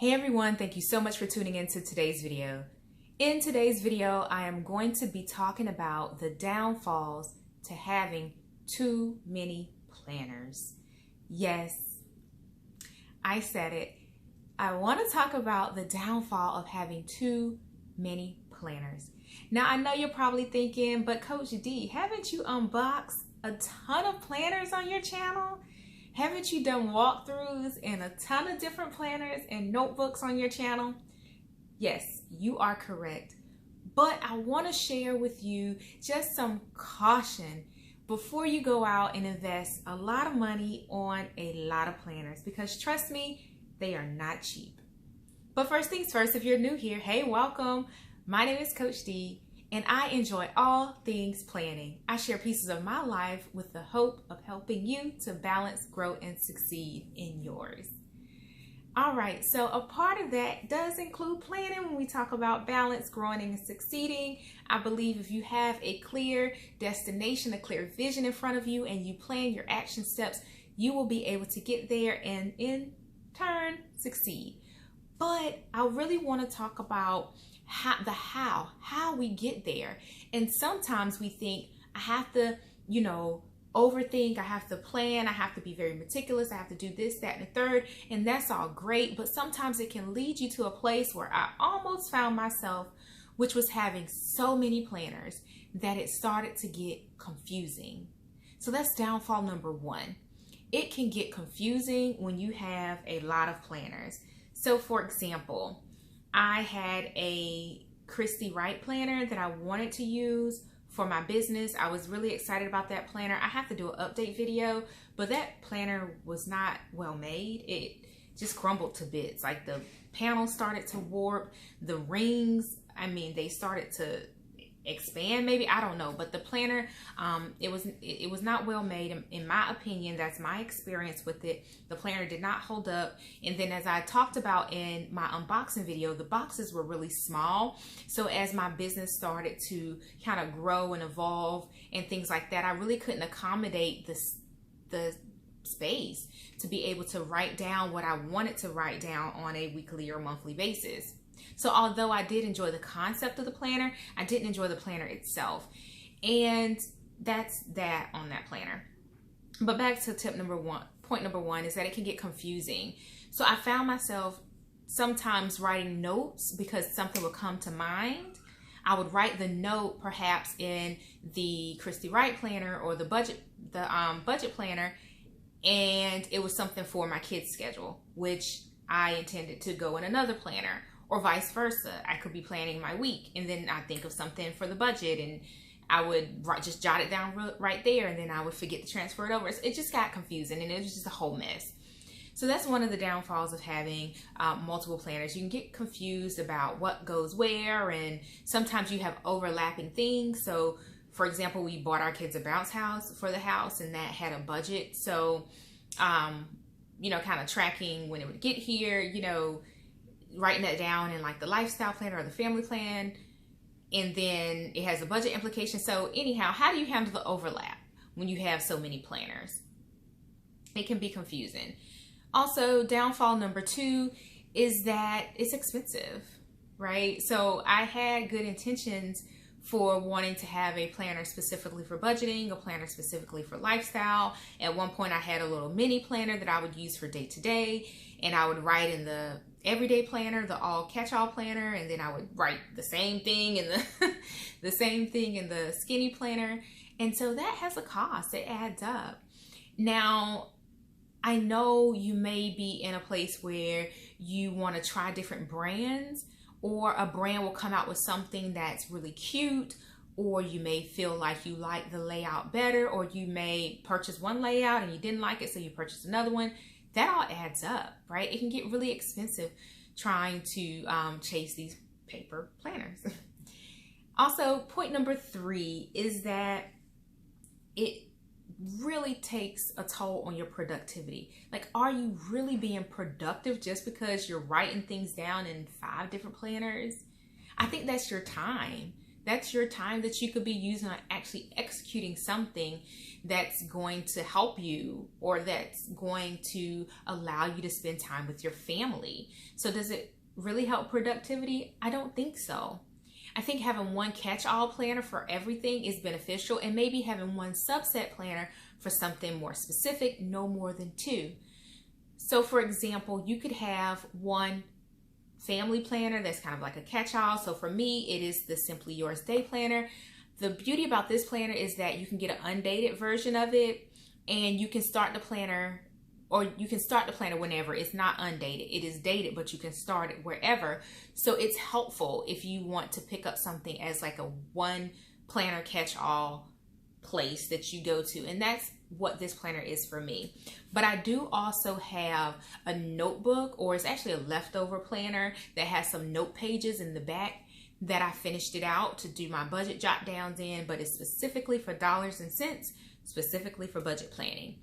Hey everyone, thank you so much for tuning into today's video. In today's video, I am going to be talking about the downfalls to having too many planners. Yes, I said it. I want to talk about the downfall of having too many planners. Now, I know you're probably thinking, but Coach D, haven't you unboxed a ton of planners on your channel? Haven't you done walkthroughs and a ton of different planners and notebooks on your channel? Yes, you are correct. But I want to share with you just some caution before you go out and invest a lot of money on a lot of planners, because trust me, they are not cheap. But first things first, if you're new here, hey, welcome. My name is Coach D, and I enjoy all things planning. I share pieces of my life with the hope of helping you to balance, grow, and succeed in yours. All right, so a part of that does include planning when we talk about balance, growing, and succeeding. I believe if you have a clear destination, a clear vision in front of you, and you plan your action steps, you will be able to get there and in turn succeed. But I really want to talk about how we get there. And sometimes we think I have to, overthink, I have to plan, I have to be very meticulous, I have to do this, that, and the third, and that's all great. But sometimes it can lead you to a place where I almost found myself, which was having so many planners that it started to get confusing. So that's downfall number one. It can get confusing when you have a lot of planners. So for example, I had a Christy Wright planner that I wanted to use for my business. I was really excited about that planner. I have to do an update video, but that planner was not well made. It just crumbled to bits. Like the panel started to warp, the rings, they started to expand, maybe, I don't know, but the planner, it was not well made in my opinion. That's my experience with it. The planner did not hold up. And then, as I talked about in my unboxing video, the boxes were really small. So as my business started to kind of grow and evolve and things like that, I really couldn't accommodate the space to be able to write down what I wanted to write down on a weekly or monthly basis. So although I did enjoy the concept of the planner, I didn't enjoy the planner itself. And that's that on that planner. But back to point number one is that it can get confusing. So I found myself sometimes writing notes because something would come to mind. I would write the note perhaps in the Christy Wright planner or the budget planner, and it was something for my kids' schedule, which I intended to go in another planner. Or vice versa. I could be planning my week and then I think of something for the budget and I would just jot it down right there, and then I would forget to transfer it over. It just got confusing and it was just a whole mess. So that's one of the downfalls of having multiple planners. You can get confused about what goes where, and sometimes you have overlapping things. So for example, we bought our kids a bounce house for the house and that had a budget. So, kind of tracking when it would get here, writing that down in like the lifestyle plan or the family plan, and then it has a budget implication. So anyhow, how do you handle the overlap when you have so many planners? It can be confusing. Also, downfall number two is that it's expensive, right? So I had good intentions for wanting to have a planner specifically for budgeting, a planner specifically for lifestyle. At one point I had a little mini planner that I would use for day to day, and I would write in the everyday planner, the all catch-all planner, and then I would write the same thing in the same thing in the skinny planner. And so that has a cost. It adds up. Now, I know you may be in a place where you want to try different brands, or a brand will come out with something that's really cute, or you may feel like you like the layout better, or you may purchase one layout and you didn't like it, so you purchased another one. That all adds up, right? It can get really expensive trying to chase these paper planners. Also, point number three is that it really takes a toll on your productivity. Like, are you really being productive just because you're writing things down in 5 different planners? I think that's your time That's your time that you could be using on actually executing something that's going to help you, or that's going to allow you to spend time with your family. So does it really help productivity? I don't think so. I think having one catch-all planner for everything is beneficial, and maybe having one subset planner for something more specific, no more than two. So for example, you could have one family planner that's kind of like a catch-all. So for me, it is the Simply Yours Day Planner. The beauty about this planner is that you can get an undated version of it, and you can start the planner, or you can start the planner whenever. It's not undated. It is dated, but you can start it wherever. So it's helpful if you want to pick up something as like a one planner catch-all place that you go to. And that's what this planner is for me. But I do also have a notebook, or it's actually a leftover planner that has some note pages in the back that I finished it out to do my budget jot downs in, but it's specifically for dollars and cents, specifically for budget planning.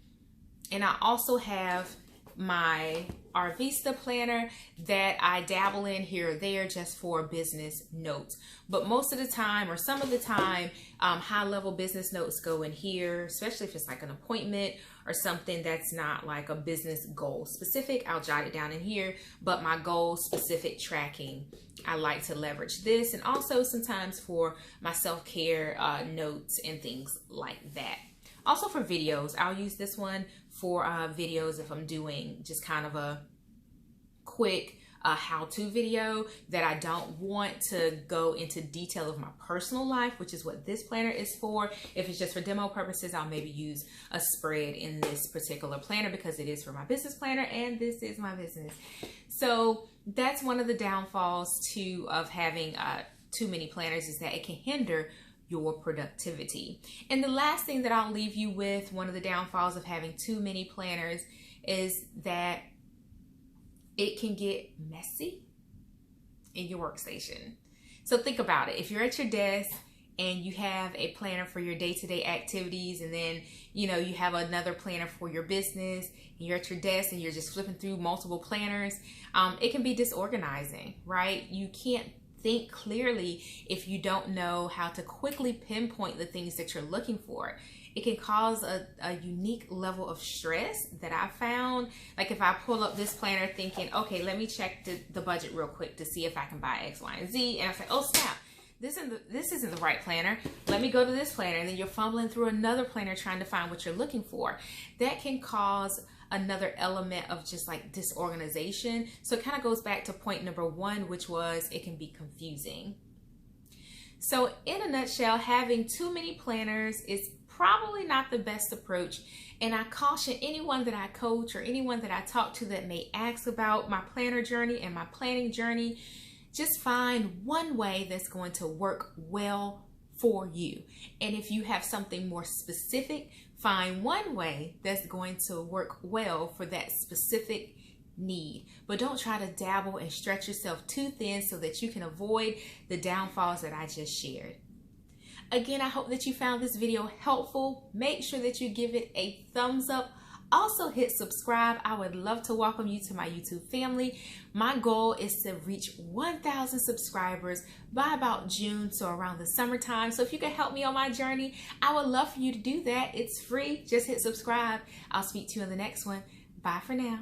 And I also have my Arvista planner that I dabble in here or there just for business notes. But most of the time, or some of the time, high-level business notes go in here, especially if it's like an appointment or something that's not like a business goal specific. I'll jot it down in here, but my goal specific tracking, I like to leverage this, and also sometimes for my self-care notes and things like that. Also for videos, I'll use this one for videos if I'm doing just kind of a quick how-to video that I don't want to go into detail of my personal life, which is what this planner is for. If it's just for demo purposes, I'll maybe use a spread in this particular planner because it is for my business planner and this is my business. So that's one of the downfalls too of having too many planners, is that it can hinder your productivity. And the last thing that I'll leave you with, one of the downfalls of having too many planners, is that it can get messy in your workstation. So think about it. If you're at your desk and you have a planner for your day-to-day activities, and then you have another planner for your business, and you're at your desk and you're just flipping through multiple planners, it can be disorganizing, right? You can't think clearly if you don't know how to quickly pinpoint the things that you're looking for. It can cause a unique level of stress that I found. Like if I pull up this planner thinking, okay, let me check the budget real quick to see if I can buy X, Y, and Z, and I say, oh snap, this isn't the right planner. Let me go to this planner, and then you're fumbling through another planner trying to find what you're looking for. That can cause another element of just like disorganization. So it kind of goes back to point number one, which was it can be confusing. So in a nutshell, having too many planners is probably not the best approach. And I caution anyone that I coach or anyone that I talk to that may ask about my planner journey and my planning journey, just find one way that's going to work well for you. And if you have something more specific, find one way that's going to work well for that specific need. But don't try to dabble and stretch yourself too thin so that you can avoid the downfalls that I just shared. Again, I hope that you found this video helpful. Make sure that you give it a thumbs up. Also hit subscribe. I would love to welcome you to my YouTube family. My goal is to reach 1,000 subscribers by about June, so around the summertime. So if you can help me on my journey, I would love for you to do that. It's free. Just hit subscribe. I'll speak to you in the next one. Bye for now.